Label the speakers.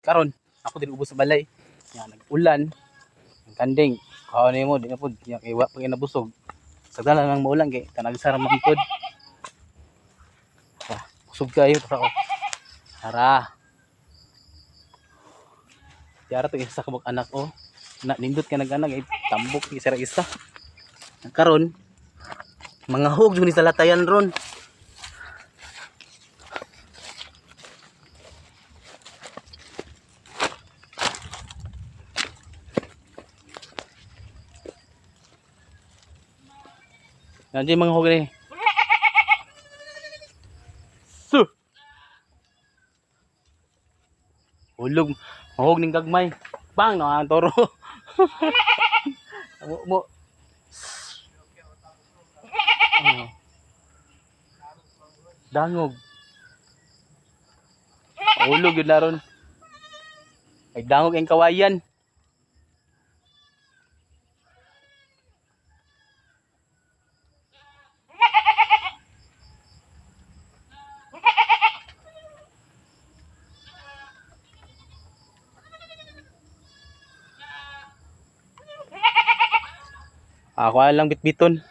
Speaker 1: karon ako din ubos sa balay. Nya nag-ulan, ang kanding. Kaon nimo di na pud nya kay wa pa nabusog. Sa dalan nang maulan kay tanagsara man pud. Busog kayo para ko. Tara. Tiara to isa ka anak oh. Na nindot ka nag-anak ay tambok isa ra isa. Karon mga hug jud ni sa latayan ron. Nandiyan mga hug ni. Su. Hulog mahog ning gagmay. Bang no ang toro. mo dangog. Hulog yun na ron. Ay dangog ang kawayan. Ako lang bitbiton.